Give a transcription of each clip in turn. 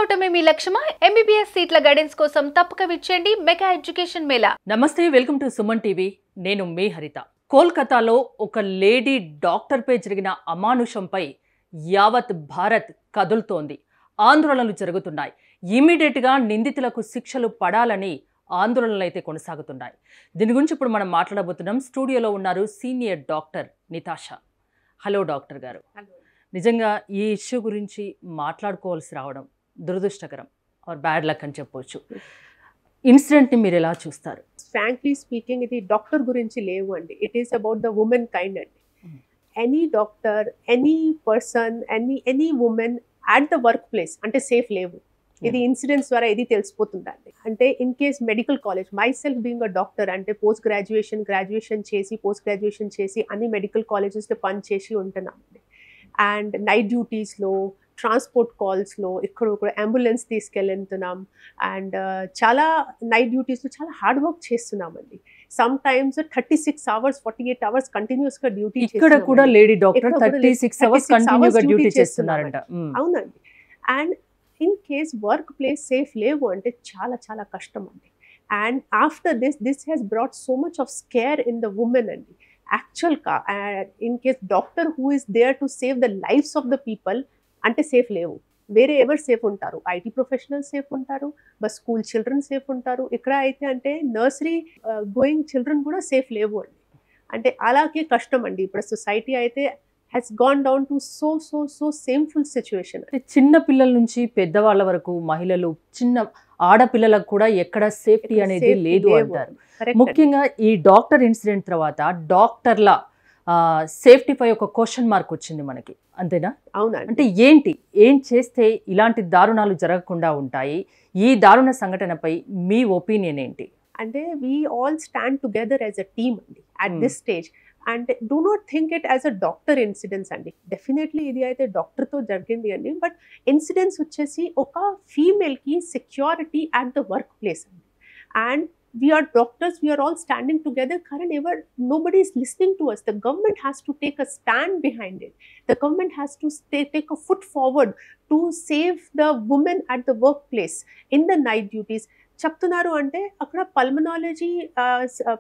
అవటమే మీ లక్ష్యమా? MBBS సీట్ల guidance కోసం తప్పక విచ్చేయండి మెగా ఎడ్యుకేషన్ మేళా. నమస్తే, వెల్కమ్ టు సుమన్ టీవీ. నేను మీ హరిత. కోల్కతాలో ఒక లేడీ డాక్టర్పై జరిగిన అమానుషంపై యావత్ భారత్ కదులుతోంది. ఆందోళనలు జరుగుతున్నాయి. ఇమీడియట్గా నిందితులకు శిక్షలు పడాలని ఆందోళనలు అయితే కొనసాగుతున్నాయి. దీని గురించి ఇప్పుడు మనం మాట్లాడబోతున్నాం. స్టూడియోలో ఉన్నారు సీనియర్ డాక్టర్ నితాషా. హలో డాక్టర్ గారు. నిజంగా ఈ ఇష్యూ గురించి మాట్లాడుకోవాల్సి రావడం దురదృష్టకరం ఆర్ బ్యాడ్ లక్ అని చెప్పొచ్చు. ఇన్సిడెంట్ని మీరు ఎలా చూస్తారు? ఫ్రాంక్లీ స్పీకింగ్, ఇది డాక్టర్ గురించి లేవు అండి. It is about the women kind అండి. Any doctor, any person, any women at the work place అంటే సేఫ్ లేవు. ఇది ఇన్సిడెంట్స్ ద్వారా ఇది తెలిసిపోతుందండి. అంటే in case medical college, myself being a doctor, అంటే గ్రాడ్యుయేషన్ చేసి అన్ని మెడికల్ కాలేజెస్లో పని చేసి ఉంటున్నామండి. అండ్ నైట్ డ్యూటీస్లో, ట్రాన్స్పోర్ట్ కాల్స్లో, ఇక్కడ అంబులెన్స్ తీసుకెళ్తున్నాం. అండ్ చాలా నైట్ డ్యూటీస్లో చాలా హార్డ్ వర్క్ చేస్తున్నామండి. సమ్ టైమ్స్ 36 hours 48 hours కంటిన్యూస్గా డ్యూటీ. ఇక్కడ కూడా లేడీ డాక్టర్ 36 hours కంటిన్యూగా డ్యూటీ చేస్తున్నారంట. అవునండి. And in case work place safe లేవు అంటే చాలా చాలా కష్టం అండి. And after this has brought so much of scare in the women అండి. యాక్చువల్గా in case doctor who is there to save the lifes of the people అంటే safe లేవు. వేరే ఎవరు సేఫ్ ఉంటారు? ఐటీ ప్రొఫెషనల్స్ సేఫ్ ఉంటారు, బస్ స్కూల్ చిల్డ్రన్ సేఫ్ ఉంటారు. ఇక్కడ అయితే అంటే నర్సరీ గోయింగ్ చిల్డ్రన్ కూడా సేఫ్ లేవు అండి. అంటే అలాగే కష్టం అండి. ఇప్పుడు సొసైటీ అయితే has gone down to so shameful situation. చిన్న పిల్లల నుంచి పెద్దవాళ్ళ వరకు, మహిళలు, చిన్న ఆడపిల్లలకు కూడా ఎక్కడ సేఫ్టీ అనేది లేదు అంటారు. ముఖ్యంగా ఈ డాక్టర్ ఇన్సిడెంట్ తర్వాత డాక్టర్ల సేఫ్టీపై ఒక క్వశ్చన్ మార్క్ వచ్చింది మనకి, అంతేనా? అవునా? అంటే ఏం చేస్తే ఇలాంటి దారుణాలు జరగకుండా ఉంటాయి? ఈ దారుణ సంఘటనపై మీ ఒపీనియన్ ఏంటి? అంటే we all stand together as a team అండి at this stage. And do not think it as a doctor incidents అండి. డెఫినెట్లీ ఇది అయితే డాక్టర్తో జరిగింది అండి. బట్ ఇన్సిడెంట్స్ వచ్చేసి ఒక ఫీమేల్కి security at the work place అండి. And we are doctors, we are all standing together. Karan, ever nobody is listening to us. The government has to take a stand behind it. The government has to take a foot forward to save the women at the workplace in the night duties. చెప్తున్నారు అంటే అక్కడ pulmonology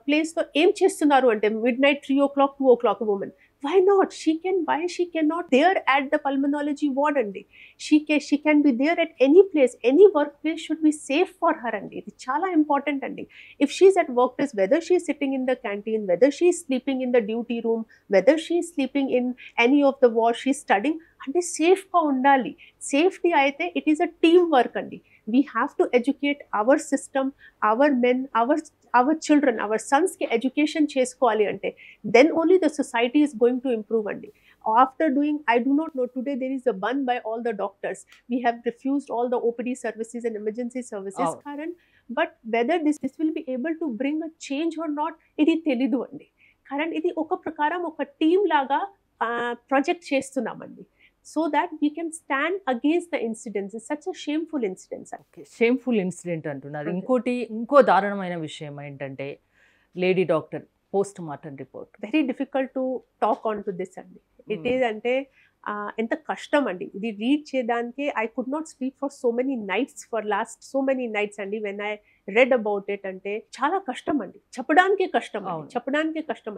ప్లేస్లో ఏం చేస్తున్నారు అంటే midnight 3 o'clock 2 o'clock woman. Why not? Why she cannot there at the pulmonology ward andi? She can be there at any place. Any workplace should be safe for her andi. It is chala important andi. If she is at workplace, whether she is sitting in the canteen, whether she is sleeping in the duty room, whether she is sleeping in any of the ward, she is studying, andi safe ga undali. Safety aithe it is a team work andi. We have to educate our system, our men, our children, our sons ki education chesukovali ante then only the society is going to improve andi. After doing, I do not know, today there is a ban by all the doctors. We have refused all the OPD services and emergency services, Karan. But whether this will be able to bring a change or not, ఇది తెలీదు అండి. Karan, ఇది ఒక ప్రకారం ఒక team లాగా project చేస్తున్నామండి. So that we can stand against the incidents. It's such a shameful incident. Okay, shameful incident అంటున్నారు. ఇంకో దారుణమైన విషయం ఏంటంటే lady doctor post mortem report. Very difficult to talk on to this అండి. ఇట్ ఈజ్ అంటే ఎంత కష్టం అండి ఇది రీడ్ చేయడానికి. I could not sleep for so many nights అండి when I read about it. అంటే చాలా కష్టం అండి, చెప్పడానికే కష్టం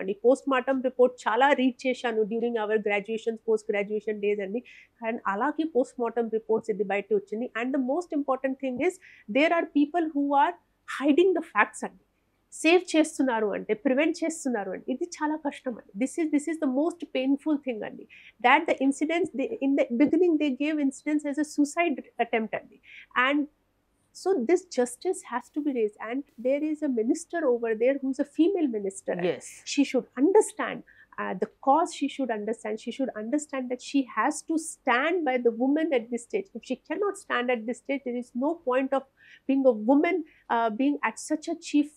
అండి. పోస్ట్ మార్టం రిపోర్ట్ చాలా రీడ్ చేశాను during our post graduation days అండి. అండ్ అలాగే పోస్ట్ మార్టం రిపోర్ట్స్ ఇది బయట వచ్చింది. And the most important thing is there are people who are hiding the facts అండి. సేవ్ చేస్తున్నారు అంటే, ప్రివెంట్ చేస్తున్నారు అంటే ఇది చాలా కష్టం అండి. This is the most painful thing అండి. That the incidents in the beginning they gave incidents as a suicide attempt అండి. And so this justice has to be raised. And there is a minister over there who's a female minister. Yes. She should understand the cause. She should understand that she has to stand by the woman at this stage. If she cannot stand at this stage, there is no point of being a woman being at such a chief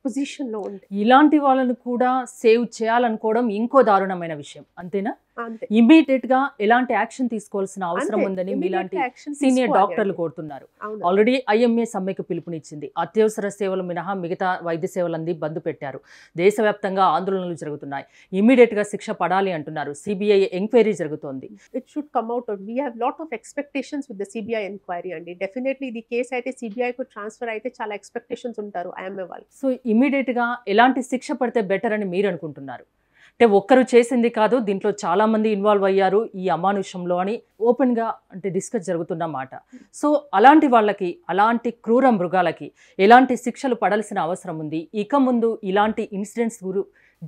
position లో ఉంది. ఇలాంటి వాళ్ళని కూడా save చేయాలనుకోవడం ఇంకో దారుణమైన విషయం, అంతేనా? అంతే, ఇమీడియట్ గా ఎలాంటి యాక్షన్ తీసుకోవాల్సిన అవసరం అంతే. ఉందని Immediate మీలాంటి action సీనియర్ తీసుకోవాలి డాక్టర్లు అండి. కోరుతున్నారు. అవును. ఆల్రెడీ ఐఎంఏ సమ్మెకు పిలుపునిచ్చింది. అత్యవసర సేవలు మినహా మిగతా వైద్య సేవలంది బంద్ పెట్టారు. దేశవ్యాప్తంగా ఆందోళనలు జరుగుతున్నాయి. ఇమీడియట్ గా శిక్ష పడాలి అంటున్నారు. సిబిఐ ఎంక్వైరీ జరుగుతోంది. It should come out. We have lot of expectations with the CBI inquiry అండి. డెఫినెట్లీ ఇది కేసు అయితే CBI కు ట్రాన్స్ఫర్ అయితే చాలా ఎక్స్పెక్టేషన్స్ ఉంటారు ఐఎంఏ వాళ్ళు. సో ఇమీడియట్ గా ఎలాంటి శిక్ష పడితే బెటర్ అని మీరు అనుకుంటున్నారు? అంటే ఒక్కరు చేసింది కాదు, దీంట్లో చాలా మంది ఇన్వాల్వ్ అయ్యారు ఈ అమానుషంలో అని ఓపెన్ గా అంటే డిస్కస్ జరుగుతున్న మాట. సో అలాంటి వాళ్ళకి, అలాంటి క్రూర మృగాలకి ఎలాంటి శిక్షలు పడాల్సిన అవసరం ఉంది? ఇక ముందు ఇలాంటి ఇన్సిడెంట్స్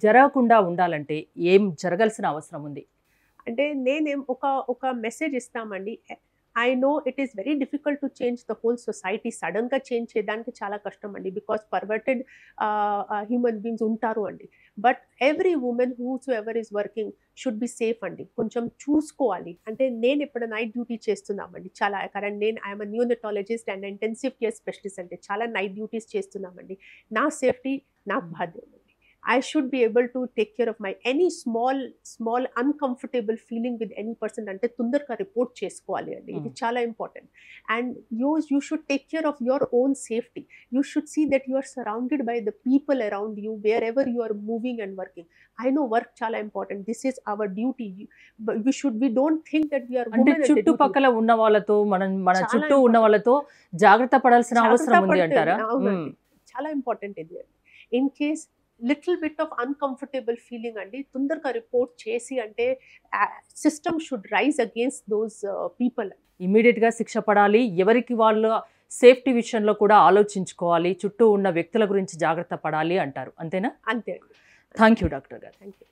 జరగకుండా ఉండాలంటే ఏం జరగాల్సిన అవసరం ఉంది? అంటే నేనేం ఒక మెసేజ్ ఇస్తామండి. I know it is very difficult to change the whole society. Sudden గా చేంజ్ చేయడానికి చాలా కష్టం అండి, బికాస్ పర్వర్టెడ్ హ్యూమన్ బీయింగ్స్ ఉంటారు అండి. But every women whose ever is working should be safe అండి. కొంచెం చూసుకోవాలి. అంటే నేను ఇప్పుడు నైట్ డ్యూటీ చేస్తున్నామండి చాలా, कारण నేను I'm neonatologist and intensive care specialist, అంటే చాలా నైట్ డ్యూటీస్ చేస్తున్నామండి. నా సేఫ్టీ నాకు బాధ్యత. I should be able to take care of my any small uncomfortable feeling with any person అంటే తొందరగా రిపోర్ట్ చేసుకోవాలి అండి. ఇది చాలా important. And you should take care of your own safety. You should see that you are surrounded by the people around you wherever you are moving and working. I know work చాలా important. This is our duty. But we don't think that we are అంటే women at the duty. చుట్టుపక్కల ఉన్న వాళ్ళతో మన చాలా చుట్టూ ఉన్న వాళ్ళతో జాగ్రత్త పడాల్సిన అవసరం ఉంది జాగ్రత్త అంటారా? అవునండి. చాలా ఇంపార్టెంట్ ఇది. In case little bit of uncomfortable feeling అండి, తొందరగా రిపోర్ట్ చేసి అంటే system should rise against those people. Immediate గా శిక్ష పడాలి. ఎవరికి వాళ్ళ సేఫ్టీ విషయంలో కూడా ఆలోచించుకోవాలి. చుట్టూ ఉన్న వ్యక్తుల గురించి జాగ్రత్త పడాలి అంటారు, అంతేనా? అంతే. థ్యాంక్ యూ డాక్టర్ గారు. Thank you.